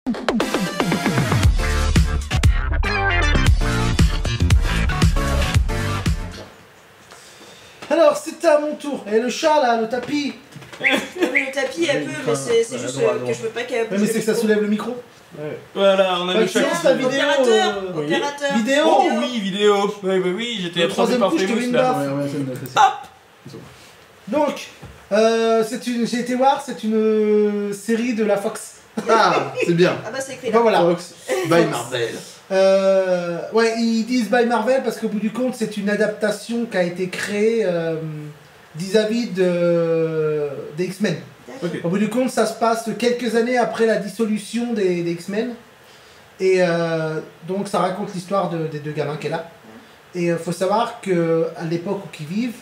Alors, c'était à mon tour. Et le chat là, le tapis. Oui, le tapis un peu, mais c'est juste que je veux pas qu'elle bouge. Mais c'est que ça soulève le micro. Ouais. Voilà, on a le chat qui la vidéo. Opérateur. Vidéo. Oh oui, vidéo. Oui, j'étais Le attrapé troisième par coup, je te mets Famous une là. baffe. Donc, j'ai été voir, c'est une série de la Fox. Ah, c'est bien. Ah bah c'est écrit Bah là. voilà. Fox by Marvel. Ouais, ils disent by Marvel parce qu'au bout du compte, c'est une adaptation qui a été créée vis-à-vis des X-Men. Ok. Au bout du compte, ça se passe quelques années après la dissolution des X-Men. Et donc, ça raconte l'histoire des deux gamins qu'elle a. Et il faut savoir qu'à l'époque où ils vivent,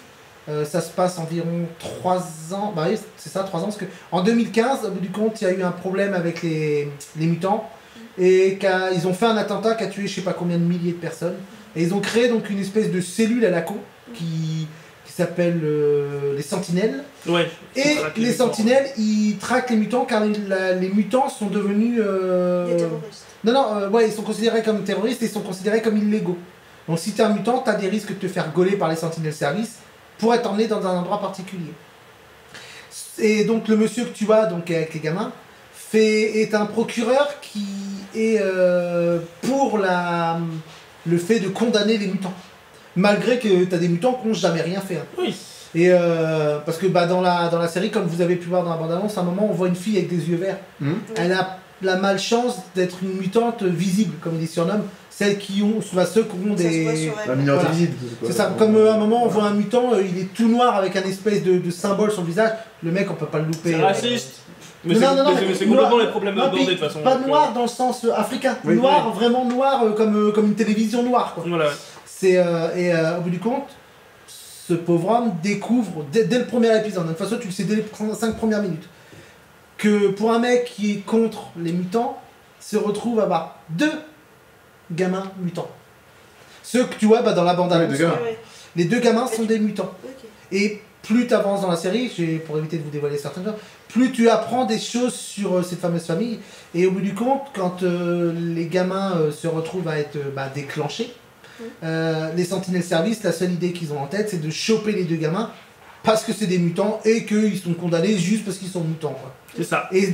ça se passe environ 3 ans. Bah oui, c'est ça, 3 ans. Parce qu'en 2015, au bout du compte, il y a eu un problème avec les mutants. Et ils ont fait un attentat qui a tué je sais pas combien de milliers de personnes. Et ils ont créé donc une espèce de cellule à la con qui s'appelle les Sentinelles. Ouais. Et les Sentinelles, ils traquent les mutants car les mutants sont devenus... Des terroristes. Non, ouais, ils sont considérés comme terroristes et ils sont considérés comme illégaux. Donc si t'es un mutant, t'as des risques de te faire gauler par les Sentinelles Service pour être emmené dans un endroit particulier. Et donc le monsieur que tu vois, donc avec les gamins, est un procureur qui est pour le fait de condamner les mutants. Malgré que t'as des mutants qui n'ont jamais rien fait. Hein. Oui. Et parce que dans la série, comme vous avez pu voir dans la bande-annonce, à un moment on voit une fille avec des yeux verts. Elle a la malchance d'être une mutante visible, comme ils les surnomment. Celles qui ont, ceux qui ont des... La minorité visible. C'est ça, comme à un moment on voit un mutant, il est tout noir avec un espèce de symbole sur le visage. Le mec, on peut pas le louper. C'est raciste. Mais Non, c'est complètement les problèmes non, abordés de puis, toute façon. pas donc, noir dans le sens africain, Oui, noir, oui. vraiment noir, comme une télévision noire. Quoi. Voilà. C'est, au bout du compte, ce pauvre homme découvre, dès le premier épisode, de toute façon tu le sais dès les 5 premières minutes, que pour un mec qui est contre les mutants, se retrouve à avoir 2 gamins mutants. Ceux que tu vois dans la bande annonce. Les 2 gamins sont des mutants. Ok. Et plus tu avances dans la série, pour éviter de vous dévoiler certaines choses, plus tu apprends des choses sur cette fameuse famille. Et au bout du compte, quand les gamins se retrouvent à être déclenchés, les Sentinelles Service, la seule idée qu'ils ont en tête, c'est de choper les 2 gamins parce que c'est des mutants et qu'ils sont condamnés juste parce qu'ils sont mutants. Quoi. C'est ça. Et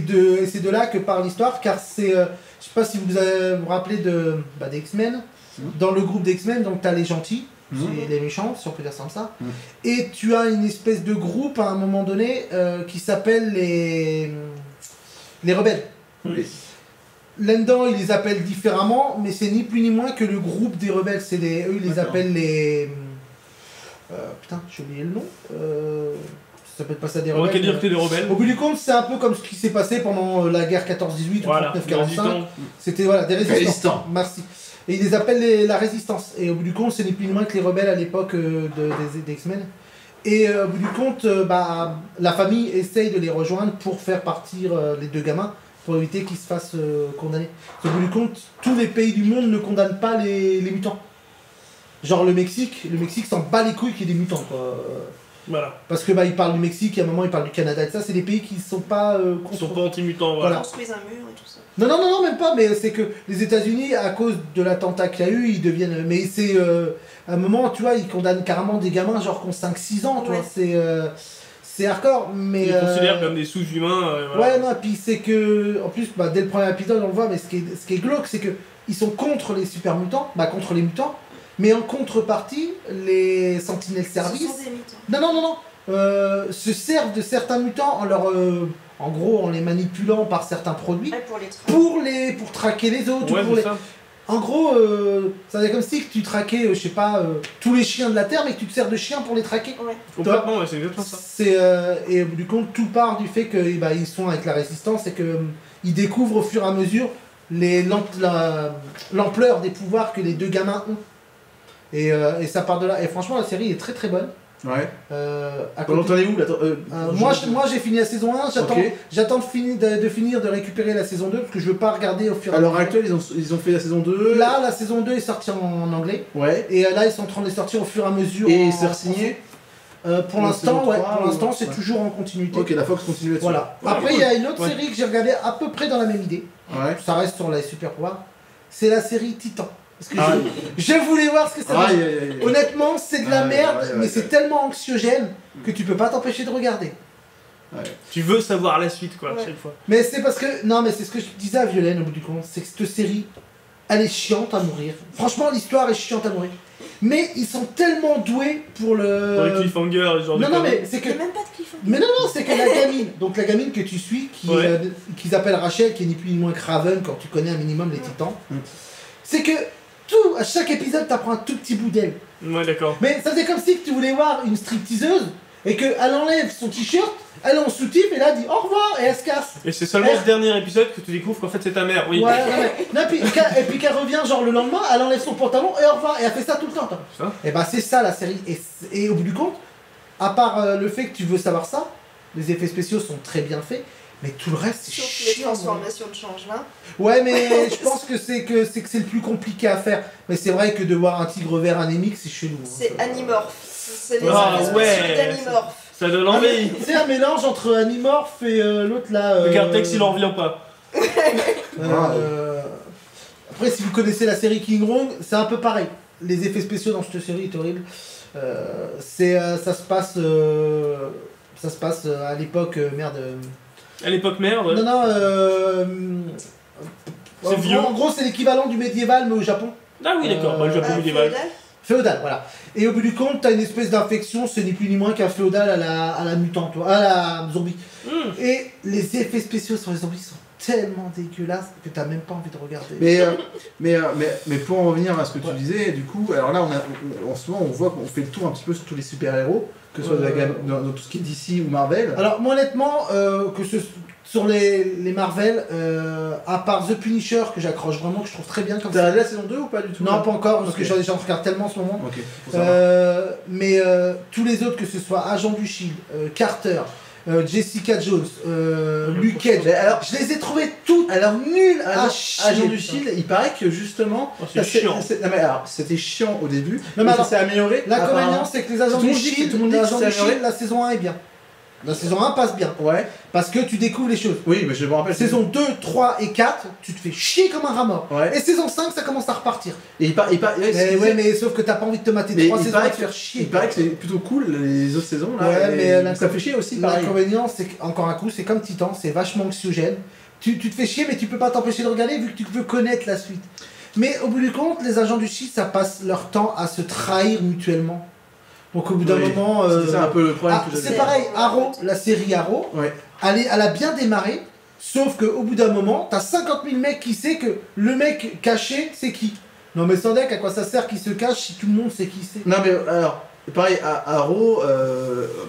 c'est de là que part l'histoire, car c'est... je sais pas si vous vous rappelez des X-Men. Dans le groupe d'X-Men, donc tu as les gentils, c'est les méchants, si on peut dire ça comme ça. Et tu as une espèce de groupe, à un moment donné, qui s'appelle les rebelles. Oui. Là-dedans, ils les appellent différemment, mais c'est ni plus ni moins que le groupe des rebelles. Eux, ils les appellent les... putain, j'ai oublié le nom. Ça s'appelle pas ça des On va rebelles. dire que t'es des rebelles. Au bout du compte, c'est un peu comme ce qui s'est passé pendant la guerre 14-18 Voilà, ou 39-45. résistants. C'était des résistants. Merci. Et ils les appellent la résistance. Et au bout du compte, c'est ni plus ni moins que les rebelles à l'époque des X-Men. Et au bout du compte, la famille essaye de les rejoindre pour faire partir les 2 gamins, pour éviter qu'ils se fassent condamner. Au bout du compte, tous les pays du monde ne condamnent pas les mutants. Genre le Mexique s'en bat les couilles qu'il y ait des mutants, quoi. Voilà. Parce que ils parlent du Mexique, à un moment ils parlent du Canada et ça, c'est des pays qui sont pas Ils sont pas anti-mutants, Voilà. voilà. Ils construisent un mur et tout ça. Non, même pas, mais c'est que les États-Unis, à cause de l'attentat qu'il y a eu, ils deviennent. Mais c'est. À un moment, tu vois, ils condamnent carrément des gamins, genre qui ont 5-6 ans, tu vois, c'est hardcore, mais. Ils les considèrent comme des sous-humains. Voilà. Ouais, non, et puis c'est que. En plus, dès le premier épisode, on le voit, mais ce qui est glauque, c'est que ils sont contre les super mutants, contre les mutants, mais en contrepartie, les Sentinelles Service. Ce sont des mutants. Non. Se servent de certains mutants en gros, en les manipulant par certains produits pour traquer les autres. Ouais, ça. En gros, ça c'est comme si tu traquais, je sais pas, tous les chiens de la Terre, mais que tu te sers de chiens pour les traquer. Ouais. Complètement, ouais, c'est exactement ça. Et du coup, tout part du fait qu'ils sont avec la résistance et qu'ils découvrent au fur et à mesure l'ampleur des pouvoirs que les 2 gamins ont. Et ça part de là. Et franchement, la série est très très bonne. Ouais. Pendant t'en es où là moi j'ai fini la saison 1, j'attends de finir de récupérer la saison 2 parce que je veux pas regarder au fur et à mesure. À l'heure actuelle, ils ont fait la saison 2. Là, la saison 2 est sortie en anglais. Ouais. Et là, ils sont en train de les sortir au fur et à mesure. Et c'est signé pour l'instant, c'est toujours en continuité. Ok, la Fox continue là-dessus. Voilà. Après, il y a une autre série que j'ai regardée à peu près dans la même idée. Ouais. ça reste sur les super pouvoirs, c'est la série Titan. Parce que Ah, je voulais voir ce que ça Aïe, donne. aïe, aïe. Honnêtement, c'est de la merde, ouais, mais ouais. c'est tellement anxiogène que tu peux pas t'empêcher de regarder. Tu veux savoir la suite, quoi, Ouais. chaque fois. Mais c'est parce que, non, mais c'est ce que je disais à Violaine au bout du compte, c'est que cette série, elle est chiante à mourir. Franchement, l'histoire est chiante à mourir. Mais ils sont tellement doués pour Pour les le. cliffhangers, ce genre de Non, non, conneries. mais c'est que. Il n'y a même pas de cliffhanger. Mais non, non, c'est que la gamine, donc la gamine que tu suis, Ouais. qu'ils appellent Rachel, qui est ni plus ni moins que Raven quand tu connais un minimum les titans, Mm. c'est que tout, à chaque épisode, t'apprends un tout petit bout d'elle. Ouais, d'accord. Mais ça faisait comme si que tu voulais voir une stripteaseuse et qu'elle enlève son t-shirt, elle est en sous-type et là elle dit au revoir et elle se casse. Et c'est seulement le dernier épisode que tu découvres qu'en fait c'est ta mère, oui. Ouais, non, et puis qu'elle revient genre le lendemain, elle enlève son pantalon et au revoir et elle fait ça tout le temps. toi. Ça. Et bah c'est ça la série. Et au bout du compte, à part le fait que tu veux savoir ça, les effets spéciaux sont très bien faits, mais tout le reste c'est Sauf les chiant. transformations de changement. Ouais, mais je pense que c'est le plus compliqué à faire. Mais c'est vrai que de voir un tigre vert anémique, c'est chelou. hein. C'est Animorph. C'est les Ah, effets ouais. spéciaux d'Animorph. Ça donne envie. C'est un mélange entre Animorph et l'autre là. Le Cartex il en revient pas. Après, si vous connaissez la série King Kong, c'est un peu pareil. Les effets spéciaux dans cette série est horrible. Ça se passe à l'époque merde. À l'époque merde. Non non. C'est vieux. En gros, c'est l'équivalent du médiéval mais au Japon. Ah oui, d'accord, bah, le Japon Ah, médiéval. féodal. Féodal, voilà. Et au bout du compte, t'as une espèce d'infection, c'est ni plus ni moins qu'un féodal à la mutante, à la zombie. Hmm. Et les effets spéciaux sur les zombies sont tellement dégueulasses que t'as même pas envie de regarder. Mais pour en revenir à ce que tu Ouais. disais, du coup, alors là, en ce moment, on voit qu'on fait le tour un petit peu sur tous les super-héros, que ce soit de la gamme, dans tout ce qui est DC ou Marvel. Alors, moi, honnêtement, sur les Marvel, à part The Punisher, que j'accroche vraiment, que je trouve très bien comme T'as ça. regardé la saison 2 ou pas du tout? Non, pas encore, parce Ok. que j'en regarde tellement en ce moment. Ok, faut savoir. Mais tous les autres, que ce soit Agent du Shield, Carter, Jessica Jones, Luke Cage, Mais alors, je les ai trouvés toutes nulles à chier. Agent du Shield, il paraît que justement. Oh, c'est chiant. Non, mais alors, c'était chiant au début, mais mais ça alors, s'est amélioré. L'inconvénient, apparemment. c'est que les agents Tout le du monde dit que- Shield, tout le monde dit que l'agent c'est du Shield, amélioré. la saison 1 est bien. La saison 1 passe bien, Ouais, parce que tu découvres les choses. oui, mais je me rappelle. Saison 2, 3 et 4, tu te fais chier comme un rat mort. Ouais. Et saison 5, ça commence à repartir. Et ouais, Mais sauf que t'as pas envie de te mater Mais 3 il saisons paraît et te que- faire chier. il paraît que c'est plutôt cool les autres saisons là. Ouais, et mais ça fait chier aussi, pareil. L'inconvénient, c'est qu'encore un coup, c'est comme Titan, c'est vachement anxiogène. Tu te fais chier, mais tu peux pas t'empêcher de regarder vu que tu veux connaître la suite. Mais au bout du compte, les agents du Shield, ça passe leur temps à se trahir mutuellement. Donc au bout d'un Oui, moment. c'est ça un peu le problème que c'est j'avais. pareil, Arrow, la série Arrow, Ouais. elle a bien démarré, sauf qu'au bout d'un moment, t'as 50 000 mecs qui savent que le mec caché, c'est qui. Non mais sans deck, à quoi ça sert qu'il se cache si tout le monde sait qui c'est? Non mais alors, pareil, à Arrow,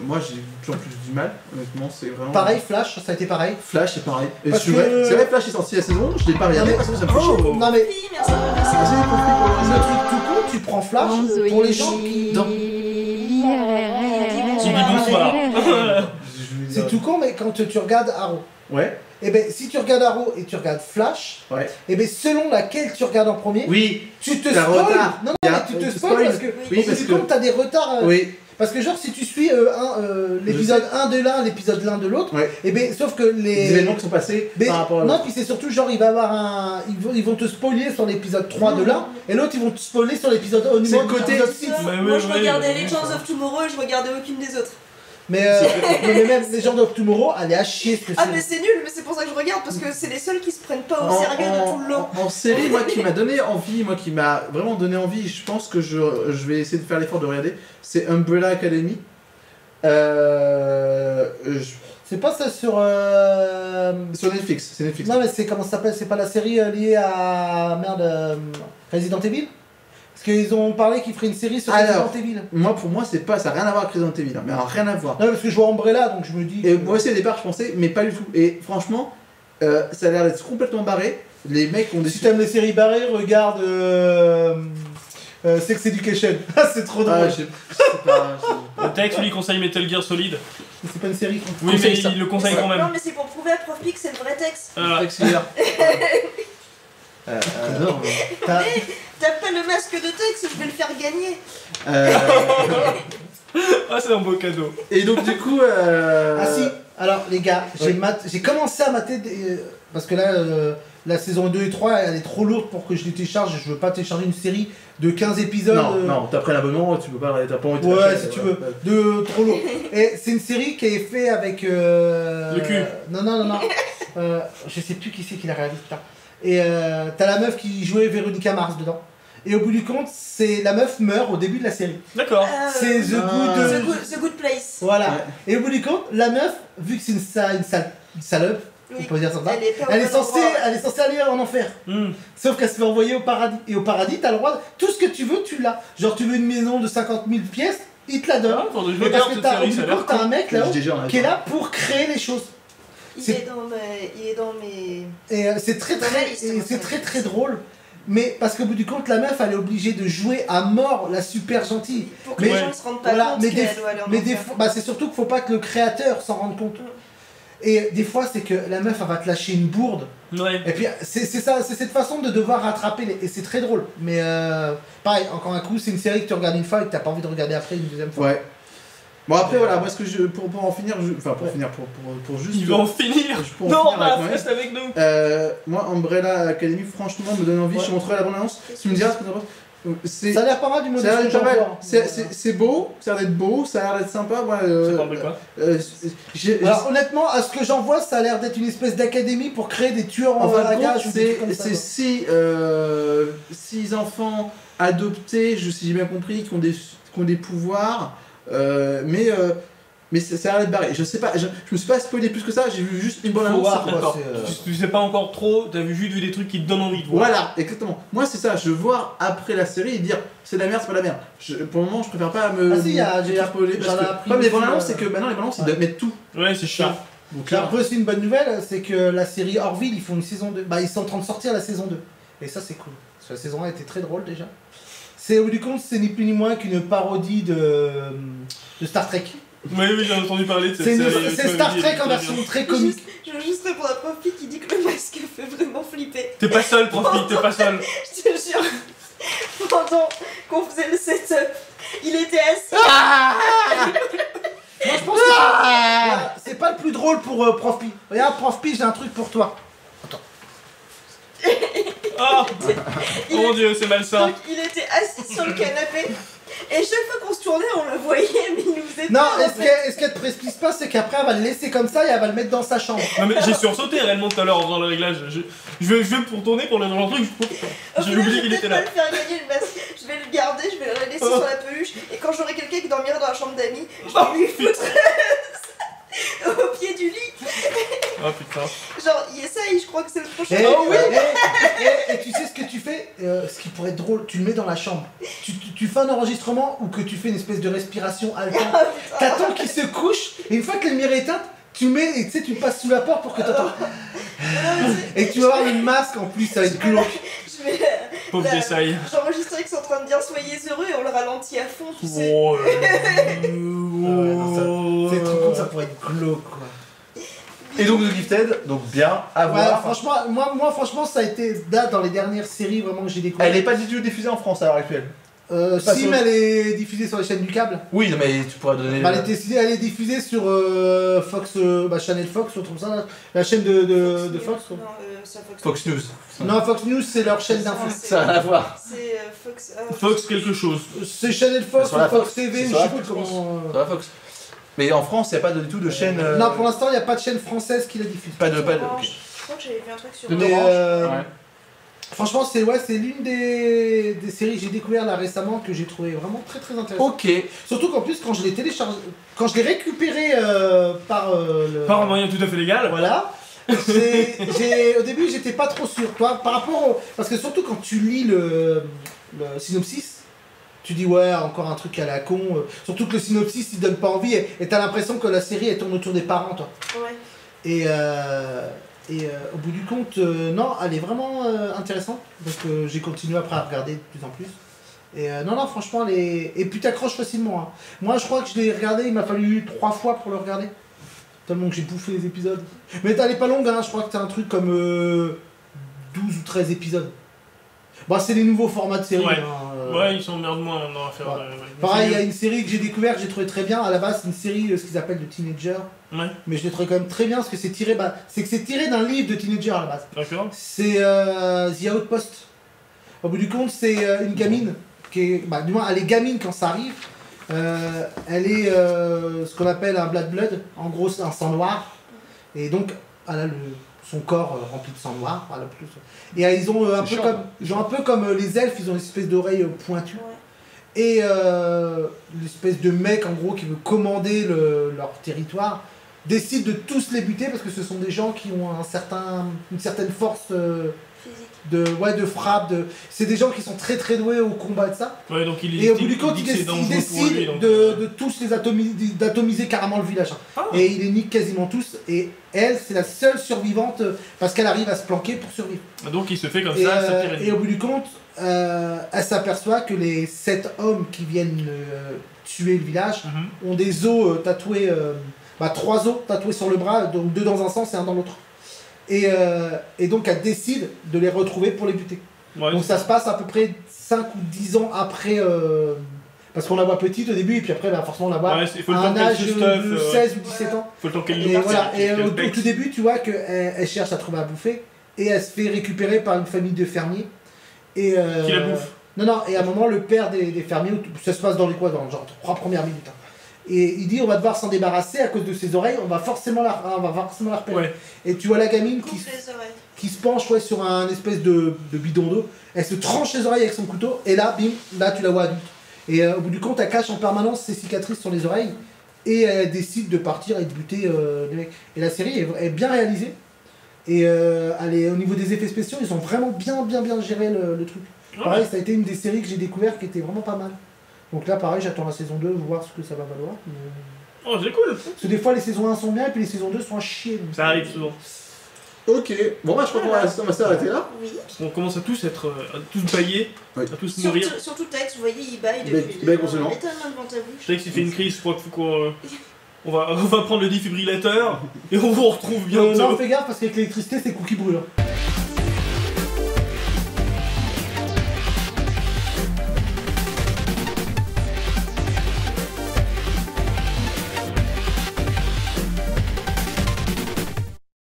moi j'ai de plus en plus du mal, honnêtement, c'est vraiment... Pareil, Flash, ça a été pareil. Flash, c'est pareil. Et Parce c'est vrai, que- c'est vrai, Flash est sorti la saison, je l'ai pas regardé Non, mais- parce que ça me fait chier. Non mais, Oui, merci. le truc tout con, tu prends Flash pour les gens qui... Tu dis bonsoir. C'est tout con, mais quand tu regardes Arrow, Ouais, et ben si tu regardes Arrow et tu regardes Flash, ouais. et ben selon laquelle tu regardes en premier, Oui, tu te t'as spoil. retard. Non, Y non, a- mais tu te tu spoil spoil. parce que Oui, au parce bout du que- compte, t'as des retards. oui, Parce que genre si tu suis l'épisode 1 de l'un, l'épisode 1 de l'autre, ouais. et ben sauf que Les les... événements qui sont passés Mais par rapport à non, l'autre. puis c'est surtout genre il va avoir un... Ils vont te spoiler sur l'épisode 3 de l'un, et l'autre ils vont te spoiler sur l'épisode au C'est niveau le de côté- l'épisode 6. Bah Moi, ouais, je ouais, regardais ouais, Legends ouais. of Tomorrow et je regardais aucune des autres. Mais même les gens of Tomorrow, elle est à chier ce que Ah, c'est. mais c'est nul, mais c'est pour ça que je regarde, parce que c'est les seuls qui se prennent pas au sérieux de tout le long. En série, moi qui m'a donné envie, moi qui m'a vraiment donné envie, je pense que je vais essayer de faire l'effort de regarder, c'est Umbrella Academy. C'est pas ça sur... Sur Netflix, c'est Netflix. Non mais c'est comment ça s'appelle? C'est pas la série liée à... Resident Evil? Parce qu'ils ont parlé qu'ils feraient une série sur Alors. Resident Evil. Moi, pour moi, c'est pas, ça n'a rien à voir avec Resident Evil, hein, mais alors, rien à voir. Non parce que je vois Umbrella donc je me dis... Et que- moi aussi, au départ, je pensais, mais pas du tout. Et franchement, ça a l'air d'être complètement barré. Les mecs ont des... Si t'aimes les séries barrées, regarde... Sex Education. Ah c'est trop drôle. Ah, je sais pas. Le texte lui conseille Metal Gear Solid. C'est pas une série qu'on Oui, mais conseille, ça. il le conseille quand Non, même. mais c'est pour prouver à Prof Pic que c'est le vrai texte. Voilà. Non, T'as- T'as pas le masque de texte, je vais le faire gagner. Ah, c'est un beau cadeau. Et donc, du coup... Ah si, alors les gars, Oui. j'ai commencé à mater parce que là, la saison 2 et 3, elle est trop lourde pour que je les télécharge. Je veux pas télécharger une série de 15 épisodes. Non, t'as pris l'abonnement, tu peux pas, t'as pas envie de Ouais, lâcher, si tu voilà. veux. Trop lourd. Et c'est une série qui est faite avec. Le cul. Non. Je sais plus qui c'est qui l'a réalisé, putain. Et t'as la meuf qui jouait Véronica Mars dedans. Et au bout du compte, la meuf meurt au début de la série. D'accord. C'est The Good Place. Voilà. Ouais. Et au bout du compte, la meuf, vu que c'est une salope, on Oui. peut dire ça, Elle est pas au elle est bon censée, endroit. elle est censée aller en enfer. Hmm. Sauf qu'elle se fait envoyer au paradis. Et au paradis, t'as le droit, tout ce que tu veux, tu l'as. Genre, tu veux une maison de 50 000 pièces, il te la donne. Ah, faudrait que je Mais parce regarde que cette au série, bout ça a du l'air compte, t'as un mec là-haut Déjà, on a qui est pas. là pour créer les choses. Il est dans mes... Et c'est très Dans ma liste, moi, ça. très drôle. Mais parce qu'au bout du compte, la meuf, elle est obligée de jouer à mort la super gentille. Pour que Mais- les gens ne se rendent pas Voilà, compte mais qu'elle des, doit aller en mais des enfer. fois, bah c'est surtout qu'il faut pas que le créateur s'en rende compte. Et des fois, c'est que la meuf, elle va te lâcher une bourde. Ouais. Et puis, c'est ça, c'est cette façon de devoir rattraper. Et c'est très drôle. Mais pareil, encore un coup, c'est une série que tu regardes une fois et que t'as pas envie de regarder après une deuxième fois. Ouais. Bon après voilà, moi ce que pour en finir, pour juste... Il va en finir. Pour en Non, finir avec bah, moi. reste avec nous. Moi Umbrella Academy franchement me donne envie, Ouais. je te montrerai la bande-annonce, tu me diras ce que t'en penses. C'est Ça a l'air pas mal du mode ça a l'air pas mal. j'en vois. C'est beau, ça a l'air d'être beau, ça a l'air d'être sympa. Moi, Ça parle de quoi? Alors honnêtement, à ce que j'en vois, ça a l'air d'être une espèce d'académie pour créer des tueurs en En fin de bagage compte, ou des trucs comme ça, c'est quoi. six enfants adoptés, si j'ai bien compris, qui ont des pouvoirs, mais ça a l'air d'être barré. Je sais pas, je me suis pas spoilé plus que ça, j'ai vu juste une bonne Faut annonce. voir, quoi, D'accord. c'est, Tu sais pas encore trop, t'as juste vu des trucs qui te donnent envie de voir. Voilà, exactement. Moi, c'est ça, je veux voir après la série et dire c'est de la merde, c'est pas de la merde. Pour le moment, je préfère pas me. Ah si, j'ai spoiler j'en parce ai que. appris Ouais, mais les aussi, bandes annonces, c'est que maintenant, les bandes annonces, ils ouais. doivent mettre tout. Ouais, c'est chiant. Donc J'ai là, après aussi une bonne nouvelle, c'est que la série Orville, ils font une saison 2. Bah, ils sont en train de sortir la saison 2. Et ça, c'est cool. Parce que la saison 1 était très drôle déjà. C'est au bout du compte, c'est ni plus ni moins qu'une parodie de Star Trek. Oui, j'ai entendu parler de cette C'est série. c'est Star Trek en version très comique. Je veux juste répondre à Profi qui dit que le masque fait vraiment flipper. T'es pas seul, Profi, t'es pas seul. Je te jure, pendant qu'on faisait le setup, il était assis. Moi, je pense que voilà, c'est pas le plus drôle pour Prof Pi. Regarde, Prof Pi, j'ai un truc pour toi. Oh, oh mon dieu, c'est malsain. Donc il était assis sur le canapé. Et chaque fois qu'on se tournait, on le voyait, mais il nous faisait Non, peur, en fait. ce qu'elle te précise pas, c'est qu'après, elle va le laisser comme ça et elle va le mettre dans sa chambre. Non mais j'ai sursauté réellement tout à l'heure en faisant le réglage. Je vais pour tourner pour le dans le truc. Au J'ai final, oublié je qu'il vais était peut-être là. pas le faire gagner le masque. Je vais le garder, je vais le laisser Oh. sur la peluche. Et quand j'aurai quelqu'un qui dormira dans la chambre d'amis, je vais lui foutre au pied du lit. Oh putain. Genre, il essaye, je crois que c'est le prochain. Et, Oh oui. et tu sais ce que tu fais ce qui pourrait être drôle, tu le mets dans la chambre. Tu fais un enregistrement ou que tu fais une espèce de respiration haletante. Ah, putain. T'attends qu'il se couche et une fois que la lumière est éteinte, tu mets et tu sais, tu passes sous la porte pour que t'entends. Et tu vas avoir le masque en plus, ça va être glauque. Je vais. Pauvre Là, Jessai. J'enregistrais qu'ils sont en train de dire soyez heureux et on le ralentit à fond, tu sais. Oh, C'est trop con, ça pourrait être glauque quoi. Et donc The Gifted, donc bien à Ouais, voir. franchement, moi, franchement, ça a été là dans les dernières séries vraiment que j'ai découvert. Elle n'est pas du tout diffusée en France à l'heure actuelle. Si, sur- mais elle est diffusée sur les chaînes du câble. Oui, non, mais tu pourrais donner. Bah, elle est diffusée sur Fox, Channel Fox, ou comme ça, là, la chaîne de Fox. Quoi. Non, c'est Fox. Fox News. Non, Fox News, c'est leur chaîne d'info. Non, Ça n'a rien à voir. C'est Fox. Fox quelque chose. C'est Channel Fox C'est sur la ou Fox Fox. TV, C'est je sur sais la plus Fox, comment. Sur la Fox. Mais en France, il n'y a pas du tout de chaîne. Non, pour l'instant, il n'y a pas de chaîne française qui la diffuse. Pas de. Je crois que j'avais vu un truc sur. De Mais, Orange. Ouais. franchement, c'est l'une des séries que j'ai découvert là récemment que j'ai trouvé vraiment très très intéressante. Ok. Surtout qu'en plus, quand je l'ai téléchargé, quand je l'ai récupéré par le. Par un moyen tout à fait légal. Voilà. Au début, j'étais pas trop sûr. Toi, par rapport au. Parce que surtout quand tu lis le synopsis, tu dis ouais, encore un truc à la con. Surtout que le synopsis, il donne pas envie et t'as l'impression que la série, elle tourne autour des parents, toi. Ouais. Et au bout du compte, non, elle est vraiment intéressante. Donc j'ai continué après à regarder de plus en plus. Et non, franchement, elle est... Et puis t'accroches facilement. Hein. Moi, je crois que je l'ai regardé, il m'a fallu 3 fois pour le regarder. Tellement que j'ai bouffé les épisodes. Mais elle est pas longue, hein. Je crois que t'as un truc comme 12 ou 13 épisodes. Bon, c'est les nouveaux formats de série. Ouais. Hein. Ouais, ils s'emmerdent moins dans l'affaire. Ouais. Pareil, il y a une série que j'ai découverte, que j'ai trouvé très bien. À la base, c'est une série, ce qu'ils appellent de teenager. Ouais, Mais je l'ai trouvé quand même très bien parce que c'est tiré, c'est que c'est tiré d'un livre de teenager à la base. d'accord. C'est The Outpost. Au bout du compte, c'est une gamine qui est, du moins, elle est gamine quand ça arrive. Elle est ce qu'on appelle un blood. En gros, c'est un sang noir. Et donc, elle a son corps rempli de sang noir. Voilà, plus. Et ils ont un peu comme les elfes, ils ont une espèce d'oreille pointue. Ouais. Et l'espèce de mec en gros qui veut commander leur territoire décide de tous les buter parce que ce sont des gens qui ont une certaine force Physique. de frappe. C'est des gens qui sont très très doués au combat de ça. Ouais, donc il Et au bout du compte, dit il que c'est dangereux pour décide lui, donc, de tous les d'atomiser carrément le village. Ah. Et il les nique quasiment tous. Et elle, c'est la seule survivante parce qu'elle arrive à se planquer pour survivre. Donc il se fait comme Et, ça, ça tire. et au bout du compte, elle s'aperçoit que les 7 hommes qui viennent tuer le village ont des os tatoués, 3 os tatoués sur le bras, donc 2 dans un sens et 1 dans l'autre. Et donc elle décide de les retrouver pour les buter. Ouais, Donc ça se passe à peu près 5 ou 10 ans après, parce qu'on la voit petite au début et puis après forcément on la voit ouais, à faut le temps un qu'elle âge se de stuff, 16 ou 17 ans. faut le temps qu'elle Et voilà, et au tout début, tu vois qu'elle cherche à trouver à bouffer et elle se fait récupérer par une famille de fermiers. Et, Qui la bouffe. Non, et à un moment, le père des fermiers, ça se passe dans les genre 3 premières minutes. Hein. Et il dit on va devoir s'en débarrasser à cause de ses oreilles, on va forcément la repérer. Ouais. Et tu vois la gamine Coupe les oreilles. qui se penche sur un espèce de bidon d'eau, elle se tranche les oreilles avec son couteau, et là, bim, là tu la vois adulte. Et au bout du compte, elle cache en permanence ses cicatrices sur les oreilles, et elle décide de partir et de buter les mecs. Et la série est bien réalisée, et au niveau des effets spéciaux, ils ont vraiment bien géré le truc. Pareil, ça a été une des séries que j'ai découvert qui était vraiment pas mal. Donc là, pareil, j'attends la saison 2, voir ce que ça va valoir. Oh, c'est cool. Parce que des fois, les saisons 1 sont bien, et puis les saisons 2 sont à chier. Donc Ça arrive souvent. Ok, bon bah je crois qu'on va s'arrêter là. Oui. Parce qu'on commence à tous être, à tous bailler, Oui. à tous mourir. Surtout Tex, vous voyez, il baille Il baille- depuis. il baille constamment. Étonnamment devant ta bouche. Je sais que s'il fait une crise, je crois qu'il faut qu'on... on va prendre le défibrillateur et on vous retrouve bientôt. non, fais gaffe parce qu'avec l'électricité, c'est coup qui brûle. Hein.